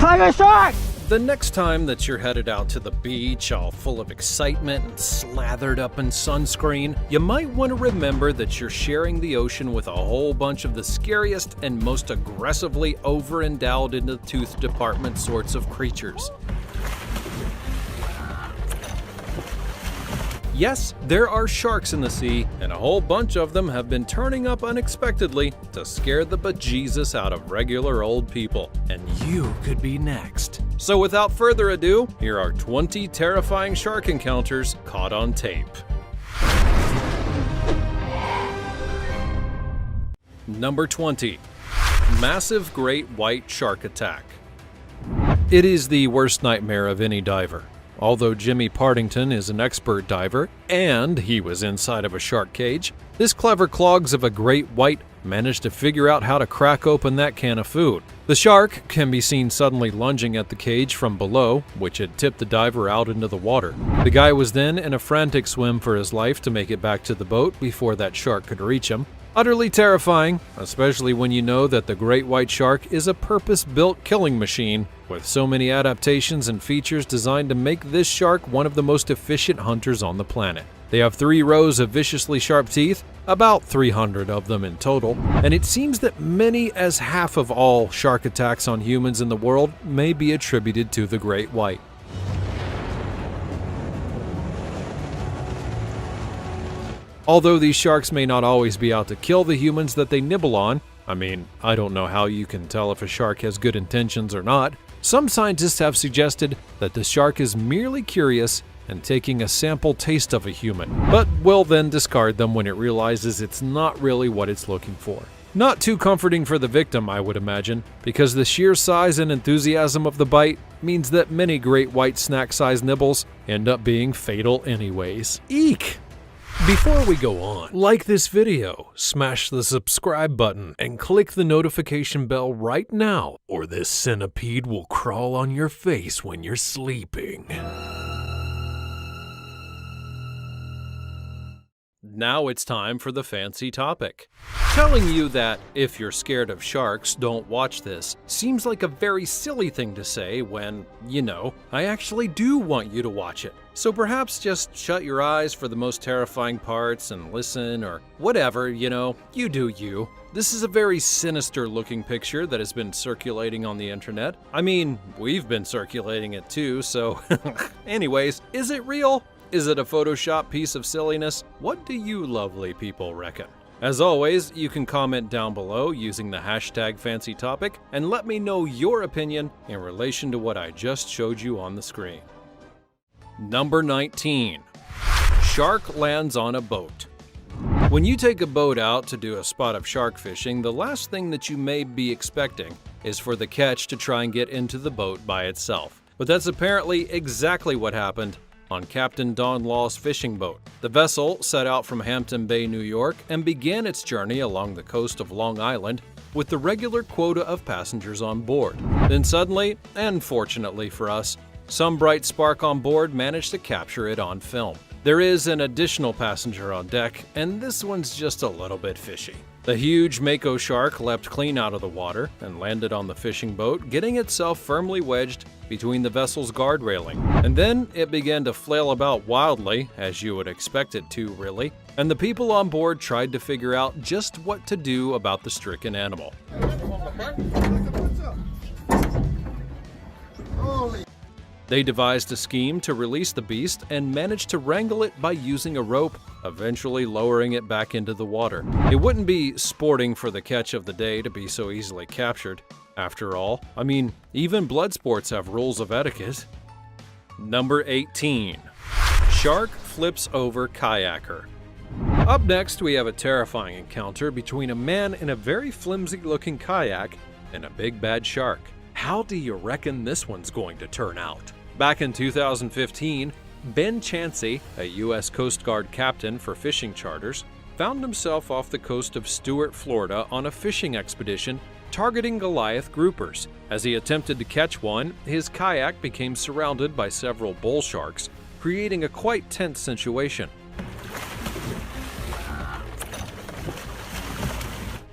Tiger shark! The next time that you're headed out to the beach all full of excitement and slathered up in sunscreen, you might want to remember that you're sharing the ocean with a whole bunch of the scariest and most aggressively over-endowed in the tooth department sorts of creatures. Yes, there are sharks in the sea, and a whole bunch of them have been turning up unexpectedly to scare the bejesus out of regular old people. And you could be next. So without further ado, here are 20 terrifying shark encounters caught on tape. Number 20. Massive great white shark attack. It is the worst nightmare of any diver. Although Jimmy Partington is an expert diver, and he was inside of a shark cage, this clever clogs of a great white managed to figure out how to crack open that can of food. The shark can be seen suddenly lunging at the cage from below, which had tipped the diver out into the water. The guy was then in a frantic swim for his life to make it back to the boat before that shark could reach him. Utterly terrifying, especially when you know that the great white shark is a purpose-built killing machine with so many adaptations and features designed to make this shark one of the most efficient hunters on the planet. They have 3 rows of viciously sharp teeth, about 300 of them in total, and it seems that many as half of all shark attacks on humans in the world may be attributed to the great white. Although these sharks may not always be out to kill the humans that they nibble on, I don't know how you can tell if a shark has good intentions or not, some scientists have suggested that the shark is merely curious and taking a sample taste of a human, but will then discard them when it realizes it's not really what it's looking for. Not too comforting for the victim, I would imagine, because the sheer size and enthusiasm of the bite means that many great white snack-sized nibbles end up being fatal anyways. Eek! Before we go on, like this video, smash the subscribe button, and click the notification bell right now, or this centipede will crawl on your face when you're sleeping. Now it's time for the fancy topic. Telling you that if you're scared of sharks, don't watch this seems like a very silly thing to say when, I actually do want you to watch it. So perhaps just shut your eyes for the most terrifying parts and listen, or whatever, you do you. This is a very sinister looking picture that has been circulating on the internet. We've been circulating it too, so anyways, is it real? Is it a Photoshop piece of silliness? What do you lovely people reckon? As always, you can comment down below using the hashtag #FancyTopic and let me know your opinion in relation to what I just showed you on the screen. Number 19. Shark lands on a boat. When you take a boat out to do a spot of shark fishing, the last thing that you may be expecting is for the catch to try and get into the boat by itself. But that's apparently exactly what happened on Captain Don Law's fishing boat. The vessel set out from Hampton Bay, New York, and began its journey along the coast of Long Island with the regular quota of passengers on board. Then suddenly, and fortunately for us, some bright spark on board managed to capture it on film. There is an additional passenger on deck, and this one's just a little bit fishy. The huge mako shark leapt clean out of the water and landed on the fishing boat, getting itself firmly wedged between the vessel's guard railing. And then it began to flail about wildly, as you would expect it to, really, and the people on board tried to figure out just what to do about the stricken animal. They devised a scheme to release the beast and managed to wrangle it by using a rope, eventually lowering it back into the water. It wouldn't be sporting for the catch of the day to be so easily captured. After all, even blood sports have rules of etiquette. Number 18. Shark flips over kayaker. Up next, we have a terrifying encounter between a man in a very flimsy-looking kayak and a big bad shark. How do you reckon this one's going to turn out? Back in 2015, Ben Chansey, a U.S. Coast Guard captain for fishing charters, found himself off the coast of Stuart, Florida on a fishing expedition targeting Goliath groupers. As he attempted to catch one, his kayak became surrounded by several bull sharks, creating a quite tense situation.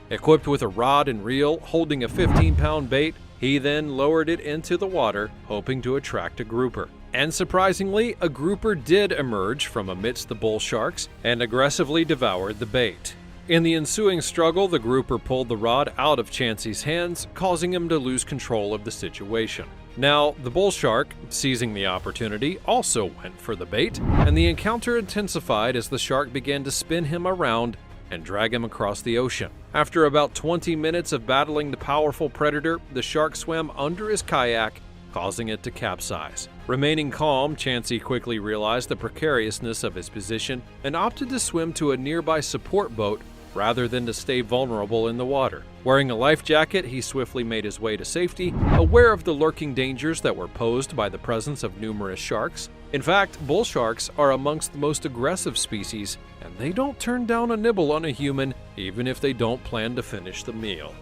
Equipped with a rod and reel holding a 15-pound bait, he then lowered it into the water, hoping to attract a grouper. And surprisingly, a grouper did emerge from amidst the bull sharks and aggressively devoured the bait. In the ensuing struggle, the grouper pulled the rod out of Chansey's hands, causing him to lose control of the situation. Now, the bull shark, seizing the opportunity, also went for the bait, and the encounter intensified as the shark began to spin him around and drag him across the ocean. After about 20 minutes of battling the powerful predator, the shark swam under his kayak, causing it to capsize. Remaining calm, Chansey quickly realized the precariousness of his position and opted to swim to a nearby support boat rather than to stay vulnerable in the water. Wearing a life jacket, he swiftly made his way to safety, aware of the lurking dangers that were posed by the presence of numerous sharks. In fact, bull sharks are amongst the most aggressive species, and they don't turn down a nibble on a human, even if they don't plan to finish the meal.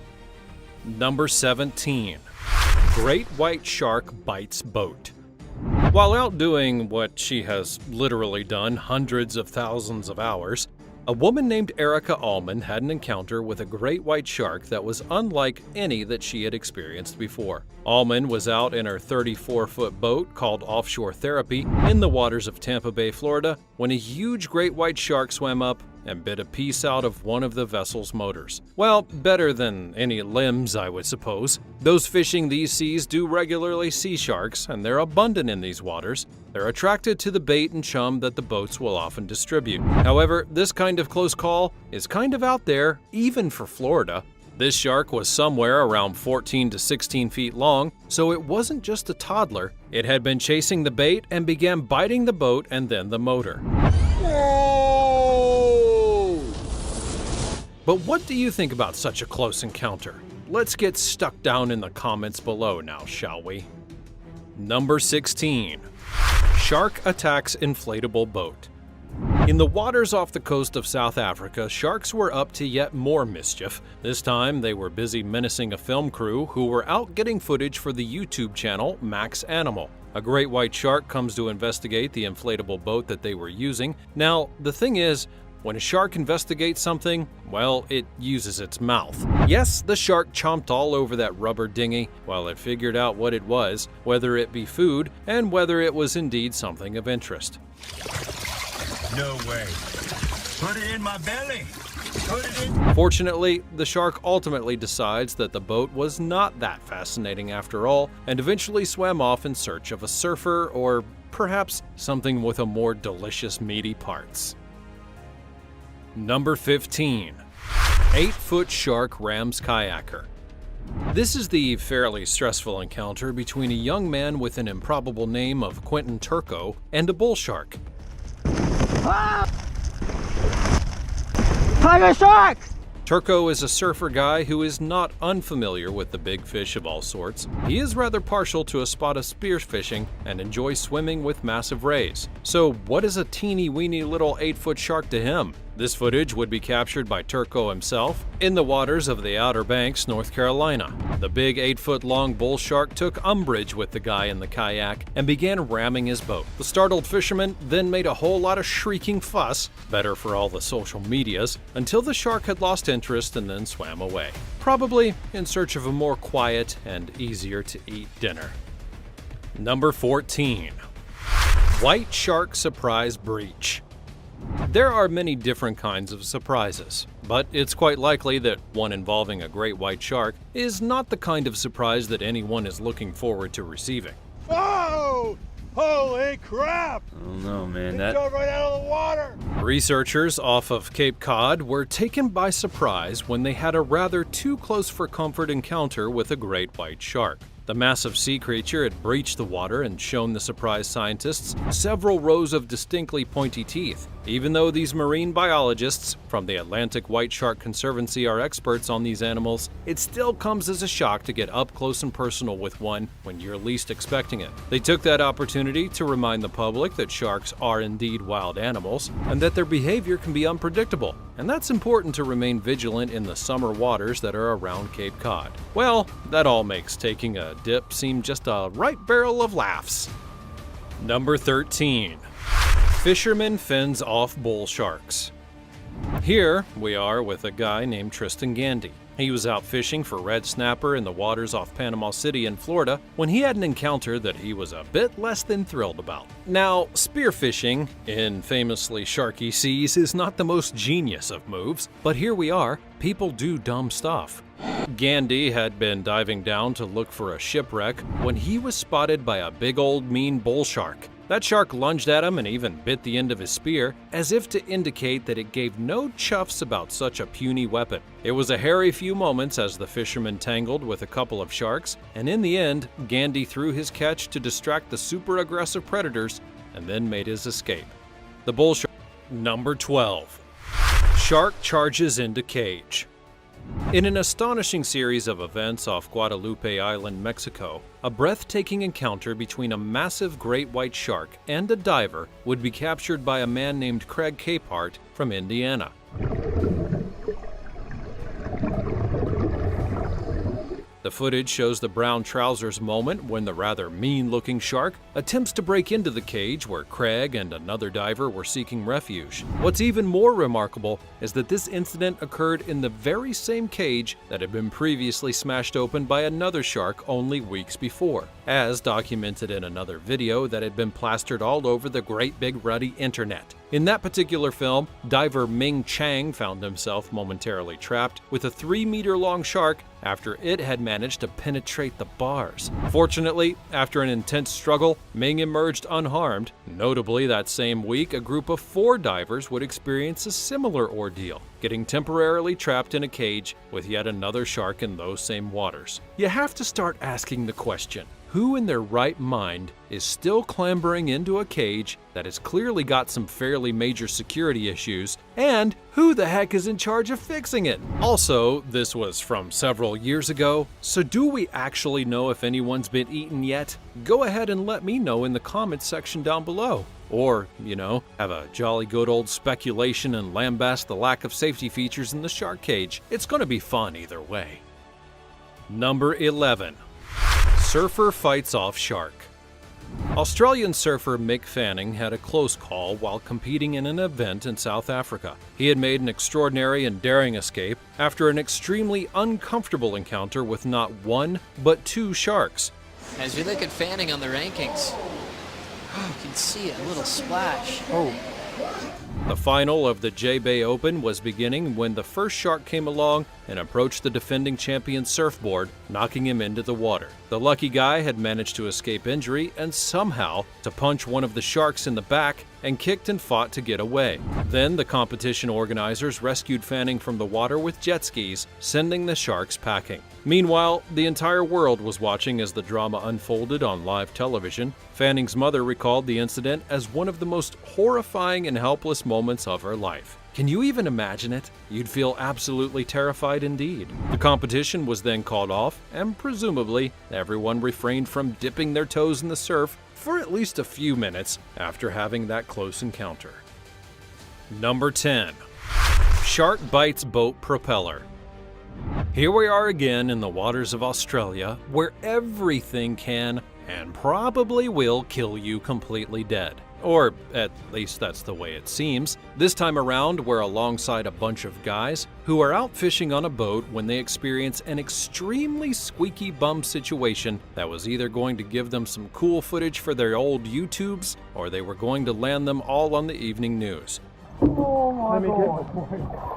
Number 17. Great white shark bites boat. While out doing what she has literally done hundreds of thousands of hours, a woman named Erica Allman had an encounter with a great white shark that was unlike any that she had experienced before. Allman was out in her 34-foot boat called Offshore Therapy in the waters of Tampa Bay, Florida, when a huge great white shark swam up and bit a piece out of one of the vessel's motors. Well, better than any limbs, I would suppose. Those fishing these seas do regularly see sharks, and they're abundant in these waters. They're attracted to the bait and chum that the boats will often distribute. However, this kind of close call is kind of out there, even for Florida. This shark was somewhere around 14 to 16 feet long, so it wasn't just a toddler. It had been chasing the bait and began biting the boat and then the motor. But what do you think about such a close encounter? Let's get stuck down in the comments below now, shall we? Number 16. Shark attacks inflatable boat. In the waters off the coast of South Africa, sharks were up to yet more mischief. This time, they were busy menacing a film crew who were out getting footage for the YouTube channel Max Animal. A great white shark comes to investigate the inflatable boat that they were using. Now, the thing is, when a shark investigates something, well, it uses its mouth. Yes, the shark chomped all over that rubber dinghy while it figured out what it was, whether it be food, and whether it was indeed something of interest. No way. Put it in my belly. Put it in. Fortunately, the shark ultimately decides that the boat was not that fascinating after all, and eventually swam off in search of a surfer or perhaps something with a more delicious meaty parts. Number 15. 8-foot shark rams kayaker. This is the fairly stressful encounter between a young man with an improbable name of Quentin Turco and a bull shark. Tiger shark! Turco is a surfer guy who is not unfamiliar with the big fish of all sorts. He is rather partial to a spot of spearfishing and enjoys swimming with massive rays. So what is a teeny-weeny little 8-foot shark to him? This footage would be captured by Turco himself in the waters of the Outer Banks, North Carolina. The big 8-foot-long bull shark took umbrage with the guy in the kayak and began ramming his boat. The startled fisherman then made a whole lot of shrieking fuss, better for all the social medias, until the shark had lost interest and then swam away, probably in search of a more quiet and easier-to-eat dinner. Number 14. White shark surprise breach. There are many different kinds of surprises, but it's quite likely that one involving a great white shark is not the kind of surprise that anyone is looking forward to receiving. Oh! Holy crap! Oh no, man, It jumped right out of the water! Researchers off of Cape Cod were taken by surprise when they had a rather too close for comfort encounter with a great white shark. The massive sea creature had breached the water and shown the surprised scientists several rows of distinctly pointy teeth. Even though these marine biologists from the Atlantic White Shark Conservancy are experts on these animals, it still comes as a shock to get up close and personal with one when you're least expecting it. They took that opportunity to remind the public that sharks are indeed wild animals and that their behavior can be unpredictable, and that's important to remain vigilant in the summer waters that are around Cape Cod. Well, that all makes taking a dip seem just a right barrel of laughs. Number 13. Fisherman fends off bull sharks. Here we are with a guy named Tristan Gandy. He was out fishing for red snapper in the waters off Panama City in Florida when he had an encounter that he was a bit less than thrilled about. Now, spearfishing in famously sharky seas is not the most genius of moves, but here we are, people do dumb stuff. Gandy had been diving down to look for a shipwreck when he was spotted by a big old mean bull shark. That shark lunged at him and even bit the end of his spear, as if to indicate that it gave no chuffs about such a puny weapon. It was a hairy few moments as the fisherman tangled with a couple of sharks, and in the end, Gandy threw his catch to distract the super aggressive predators and then made his escape. The bull shark. Number 12. Shark charges into cage. In an astonishing series of events off Guadalupe Island, Mexico, a breathtaking encounter between a massive great white shark and a diver would be captured by a man named Craig Capehart from Indiana. The footage shows the brown trousers moment when the rather mean-looking shark attempts to break into the cage where Craig and another diver were seeking refuge. What's even more remarkable is that this incident occurred in the very same cage that had been previously smashed open by another shark only weeks before, as documented in another video that had been plastered all over the great big ruddy internet. In that particular film, diver Ming Chang found himself momentarily trapped with a 3-meter-long shark after it had managed to penetrate the bars. Fortunately, after an intense struggle, Ming emerged unharmed. Notably, that same week, a group of 4 divers would experience a similar ordeal, getting temporarily trapped in a cage with yet another shark in those same waters. You have to start asking the question, who in their right mind is still clambering into a cage that has clearly got some fairly major security issues, and who the heck is in charge of fixing it? Also, this was from several years ago, so do we actually know if anyone's been eaten yet? Go ahead and let me know in the comments section down below. Or, have a jolly good old speculation and lambast the lack of safety features in the shark cage. It's gonna be fun either way. Number 11. Surfer fights off shark. Australian surfer Mick Fanning had a close call while competing in an event in South Africa. He had made an extraordinary and daring escape after an extremely uncomfortable encounter with not one, but 2 sharks. As we look at Fanning on the rankings, you can see a little splash. The final of the J-Bay Open was beginning when the first shark came along and approached the defending champion's surfboard, knocking him into the water. The lucky guy had managed to escape injury and somehow to punch one of the sharks in the back and kicked and fought to get away. Then the competition organizers rescued Fanning from the water with jet skis, sending the sharks packing. Meanwhile, the entire world was watching as the drama unfolded on live television. Fanning's mother recalled the incident as one of the most horrifying and helpless moments of her life. Can you even imagine it? You'd feel absolutely terrified indeed. The competition was then called off, and presumably, everyone refrained from dipping their toes in the surf for at least a few minutes after having that close encounter. Number 10. Shark bites boat propeller. Here we are again in the waters of Australia, where everything can and probably will kill you completely dead. Or at least that's the way it seems. This time around, we're alongside a bunch of guys who are out fishing on a boat when they experience an extremely squeaky bum situation that was either going to give them some cool footage for their old YouTubes, or they were going to land them all on the evening news. Oh my God.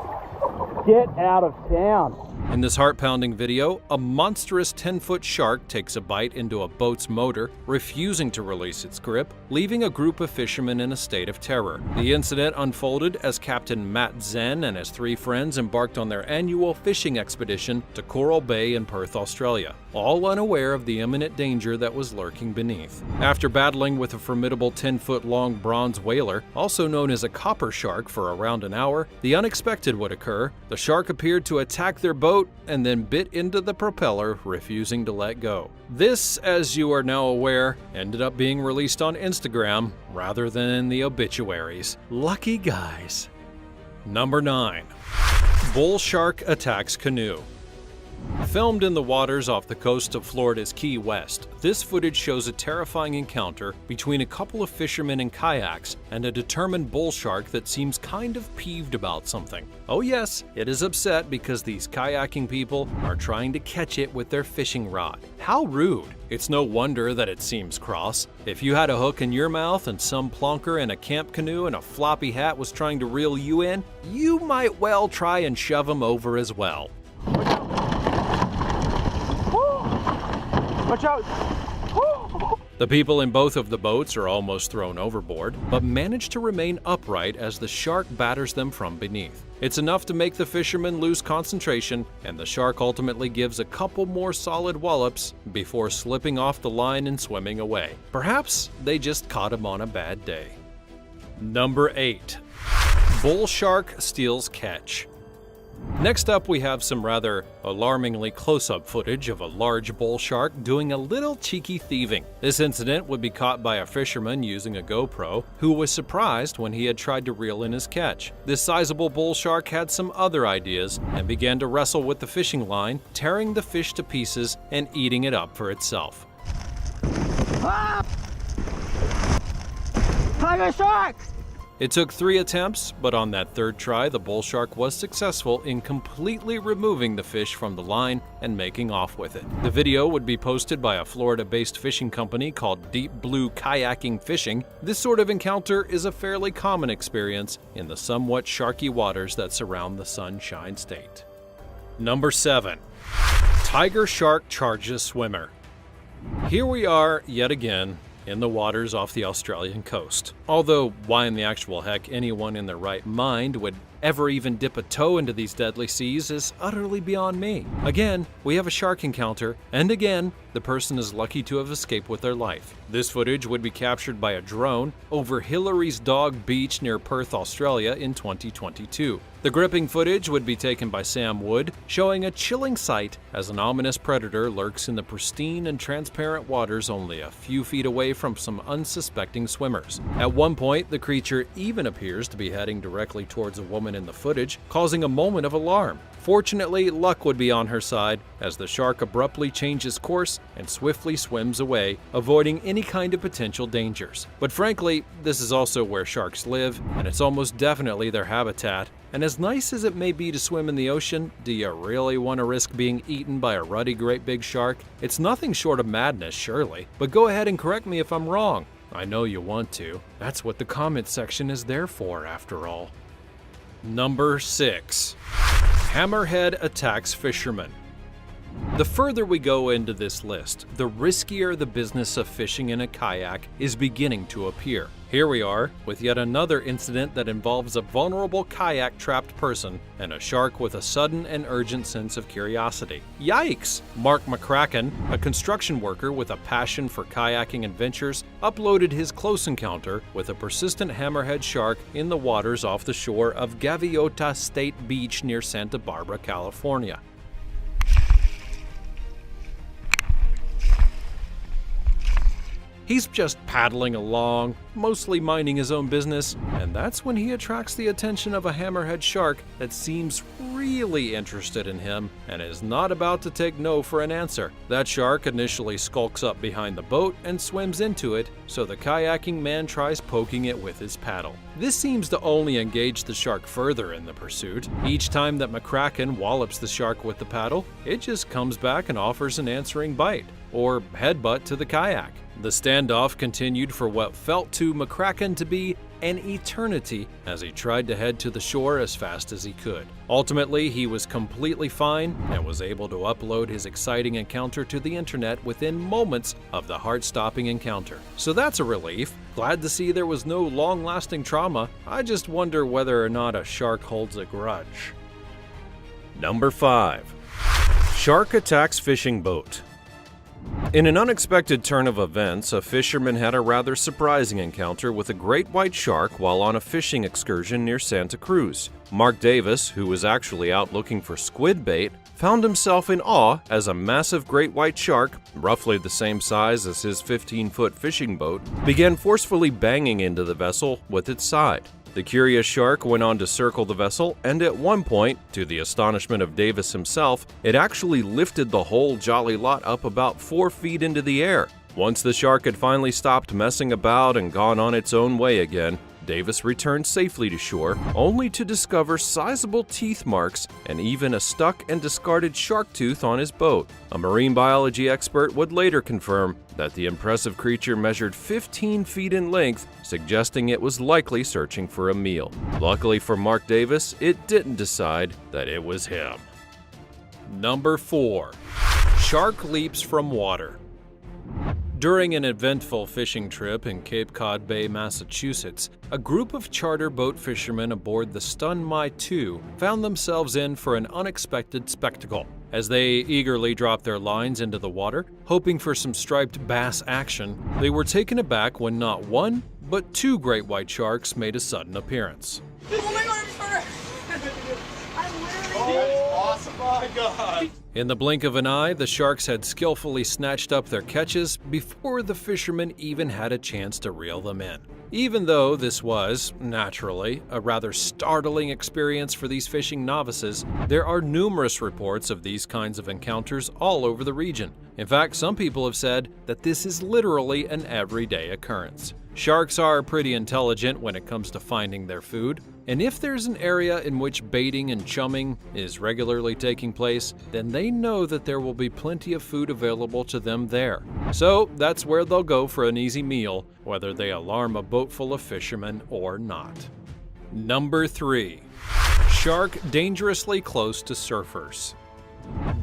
Get out of town. In this heart-pounding video, a monstrous 10-foot shark takes a bite into a boat's motor, refusing to release its grip, leaving a group of fishermen in a state of terror. The incident unfolded as Captain Matt Zen and his 3 friends embarked on their annual fishing expedition to Coral Bay in Perth, Australia, all unaware of the imminent danger that was lurking beneath. After battling with a formidable 10-foot-long bronze whaler, also known as a copper shark, for around an hour, the unexpected would occur. The shark appeared to attack their boat and then bit into the propeller, refusing to let go. This, as you are now aware, ended up being released on Instagram rather than in the obituaries. Lucky guys. Number 9. Bull shark attacks canoe. Filmed in the waters off the coast of Florida's Key West, this footage shows a terrifying encounter between a couple of fishermen in kayaks and a determined bull shark that seems kind of peeved about something. Oh yes, it is upset because these kayaking people are trying to catch it with their fishing rod. How rude! It's no wonder that it seems cross. If you had a hook in your mouth and some plonker in a camp canoe and a floppy hat was trying to reel you in, you might well try and shove him over as well. Watch out! The people in both of the boats are almost thrown overboard, but manage to remain upright as the shark batters them from beneath. It's enough to make the fishermen lose concentration, and the shark ultimately gives a couple more solid wallops before slipping off the line and swimming away. Perhaps they just caught him on a bad day. Number 8. Bull shark steals catch. Next up, we have some rather alarmingly close-up footage of a large bull shark doing a little cheeky thieving. This incident would be caught by a fisherman using a GoPro, who was surprised when he had tried to reel in his catch. This sizable bull shark had some other ideas and began to wrestle with the fishing line, tearing the fish to pieces and eating it up for itself. Ah! Tiger shark! It took 3 attempts, but on that third try, the bull shark was successful in completely removing the fish from the line and making off with it. The video would be posted by a Florida-based fishing company called Deep Blue Kayaking Fishing. This sort of encounter is a fairly common experience in the somewhat sharky waters that surround the Sunshine State. Number 7. Tiger shark charges swimmer. Here we are yet again in the waters off the Australian coast. Although, why in the actual heck anyone in their right mind would ever even dip a toe into these deadly seas is utterly beyond me. Again, we have a shark encounter, and again, the person is lucky to have escaped with their life. This footage would be captured by a drone over Hillary's Dog Beach near Perth, Australia in 2022. The gripping footage would be taken by Sam Wood, showing a chilling sight as an ominous predator lurks in the pristine and transparent waters only a few feet away from some unsuspecting swimmers. At one point, the creature even appears to be heading directly towards a woman in the footage, causing a moment of alarm. Fortunately, luck would be on her side as the shark abruptly changes course and swiftly swims away, avoiding any kind of potential dangers. But frankly, this is also where sharks live, and it's almost definitely their habitat. And as nice as it may be to swim in the ocean, do you really want to risk being eaten by a ruddy great big shark? It's nothing short of madness, surely. But go ahead and correct me if I'm wrong. I know you want to. That's what the comment section is there for, after all. Number 6. Hammerhead attacks fisherman. The further we go into this list, the riskier the business of fishing in a kayak is beginning to appear. Here we are with yet another incident that involves a vulnerable kayak-trapped person and a shark with a sudden and urgent sense of curiosity. Yikes! Mark McCracken, a construction worker with a passion for kayaking adventures, uploaded his close encounter with a persistent hammerhead shark in the waters off the shore of Gaviota State Beach near Santa Barbara, California. He's just paddling along, mostly minding his own business, and that's when he attracts the attention of a hammerhead shark that seems really interested in him and is not about to take no for an answer. That shark initially skulks up behind the boat and swims into it, so the kayaking man tries poking it with his paddle. This seems to only engage the shark further in the pursuit. Each time that McCracken wallops the shark with the paddle, it just comes back and offers an answering bite, or headbutt to the kayak. The standoff continued for what felt to McCracken to be an eternity as he tried to head to the shore as fast as he could. Ultimately, he was completely fine and was able to upload his exciting encounter to the internet within moments of the heart-stopping encounter. So that's a relief. Glad to see there was no long-lasting trauma. I just wonder whether or not a shark holds a grudge. Number 5. Shark attacks fishing boat. In an unexpected turn of events, a fisherman had a rather surprising encounter with a great white shark while on a fishing excursion near Santa Cruz. Mark Davis, who was actually out looking for squid bait, found himself in awe as a massive great white shark, roughly the same size as his 15-foot fishing boat, began forcefully banging into the vessel with its side. The curious shark went on to circle the vessel, and at one point, to the astonishment of Davis himself, it actually lifted the whole jolly lot up about 4 feet into the air. Once the shark had finally stopped messing about and gone on its own way again, Davis returned safely to shore, only to discover sizable teeth marks and even a stuck and discarded shark tooth on his boat. A marine biology expert would later confirm that the impressive creature measured 15 feet in length, suggesting it was likely searching for a meal. Luckily for Mark Davis, it didn't decide that it was him. Number 4. Shark leaps from water. During an eventful fishing trip in Cape Cod Bay, Massachusetts, a group of charter boat fishermen aboard the Stun My 2 found themselves in for an unexpected spectacle. As they eagerly dropped their lines into the water, hoping for some striped bass action, they were taken aback when not one, but 2 great white sharks made a sudden appearance. In the blink of an eye, the sharks had skillfully snatched up their catches before the fishermen even had a chance to reel them in. Even though this was, naturally, a rather startling experience for these fishing novices, there are numerous reports of these kinds of encounters all over the region. In fact, some people have said that this is literally an everyday occurrence. Sharks are pretty intelligent when it comes to finding their food, and if there's an area in which baiting and chumming is regularly taking place, then they know that there will be plenty of food available to them there. So that's where they'll go for an easy meal, whether they alarm a boat full of fishermen or not. Number 3. Shark dangerously close to surfers.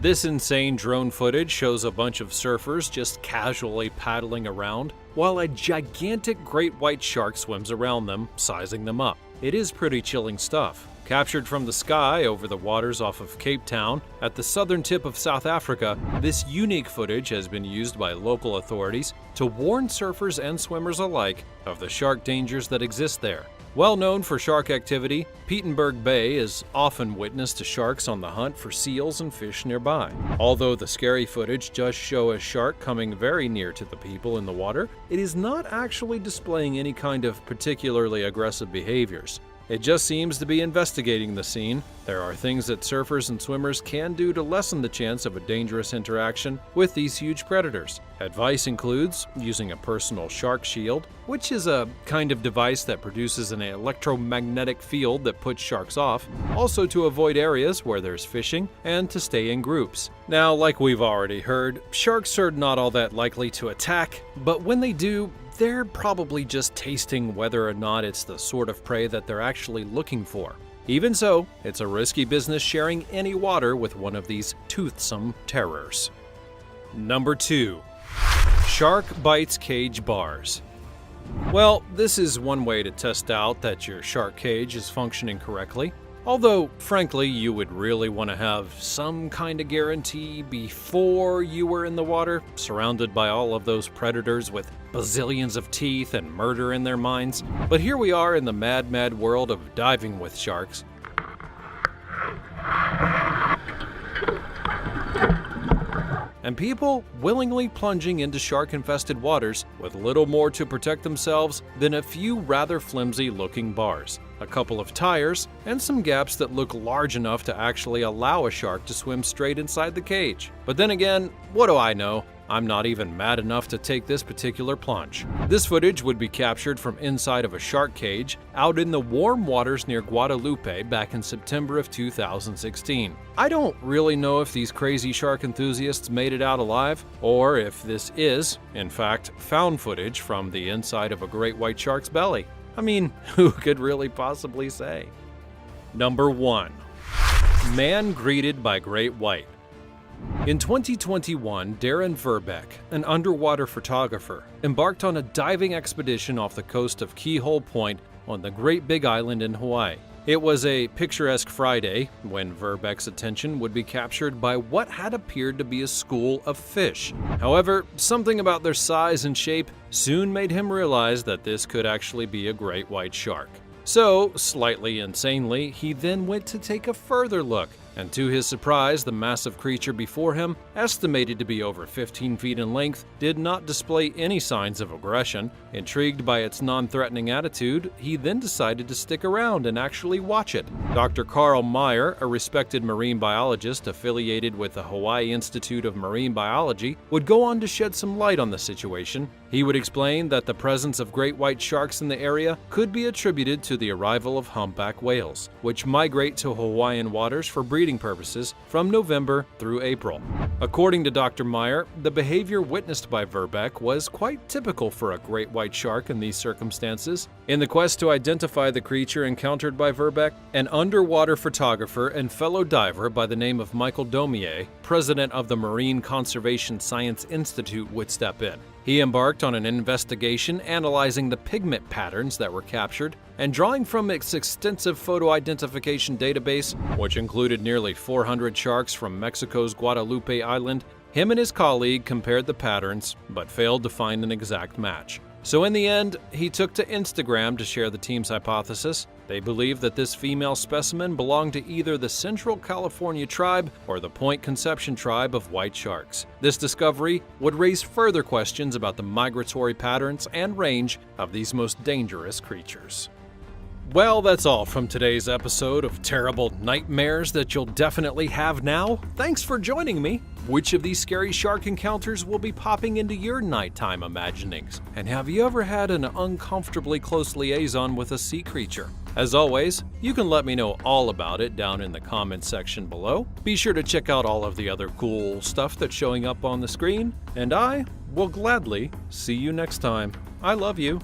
This insane drone footage shows a bunch of surfers just casually paddling around while a gigantic great white shark swims around them, sizing them up. It is pretty chilling stuff. Captured from the sky over the waters off of Cape Town at the southern tip of South Africa, this unique footage has been used by local authorities to warn surfers and swimmers alike of the shark dangers that exist there. Well known for shark activity, Pietermaritzburg Bay is often witness to sharks on the hunt for seals and fish nearby. Although the scary footage does show a shark coming very near to the people in the water, it is not actually displaying any kind of particularly aggressive behaviors. It just seems to be investigating the scene. There are things that surfers and swimmers can do to lessen the chance of a dangerous interaction with these huge predators. Advice includes using a personal shark shield, which is a kind of device that produces an electromagnetic field that puts sharks off, also to avoid areas where there's fishing, and to stay in groups. Now, like we've already heard, sharks are not all that likely to attack, but when they do, they're probably just tasting whether or not it's the sort of prey that they're actually looking for. Even so, it's a risky business sharing any water with one of these toothsome terrors. Number 2. Shark bites cage bars. Well, this is one way to test out that your shark cage is functioning correctly. Although, frankly, you would really want to have some kind of guarantee before you were in the water, surrounded by all of those predators with bazillions of teeth and murder in their minds. But here we are in the mad, mad world of diving with sharks. And people willingly plunging into shark-infested waters with little more to protect themselves than a few rather flimsy-looking bars, a couple of tires, and some gaps that look large enough to actually allow a shark to swim straight inside the cage. But then again, what do I know? I'm not even mad enough to take this particular plunge. This footage would be captured from inside of a shark cage out in the warm waters near Guadalupe back in September of 2016. I don't really know if these crazy shark enthusiasts made it out alive, or if this is, in fact, found footage from the inside of a great white shark's belly. I mean, who could really possibly say? Number 1. Man greeted by great white. In 2021, Darren Verbeek, an underwater photographer, embarked on a diving expedition off the coast of Keyhole Point on the Great Big Island in Hawaii. It was a picturesque Friday when Verbeek's attention would be captured by what had appeared to be a school of fish. However, something about their size and shape soon made him realize that this could actually be a great white shark. So, slightly insanely, he then went to take a further look, And to his surprise, the massive creature before him, estimated to be over 15 feet in length, did not display any signs of aggression. Intrigued by its non-threatening attitude, he then decided to stick around and actually watch it. Dr. Carl Meyer, a respected marine biologist affiliated with the Hawaii Institute of Marine Biology, would go on to shed some light on the situation. He would explain that the presence of great white sharks in the area could be attributed to the arrival of humpback whales, which migrate to Hawaiian waters for breeding purposes from November through April. According to Dr. Meyer, the behavior witnessed by Verbeck was quite typical for a great white shark in these circumstances. In the quest to identify the creature encountered by Verbeck, an underwater photographer and fellow diver by the name of Michael Daumier, president of the Marine Conservation Science Institute, would step in. He embarked on an investigation analyzing the pigment patterns that were captured, and drawing from its extensive photo identification database, which included nearly 400 sharks from Mexico's Guadalupe Island, him and his colleague compared the patterns, but failed to find an exact match. So in the end, he took to Instagram to share the team's hypothesis. They believe that this female specimen belonged to either the Central California tribe or the Point Conception tribe of white sharks. This discovery would raise further questions about the migratory patterns and range of these most dangerous creatures. Well, that's all from today's episode of Terrible Nightmares That You'll Definitely Have Now. Thanks for joining me. Which of these scary shark encounters will be popping into your nighttime imaginings? And have you ever had an uncomfortably close liaison with a sea creature? As always, you can let me know all about it down in the comments section below. Be sure to check out all of the other cool stuff that's showing up on the screen, and I will gladly see you next time. I love you.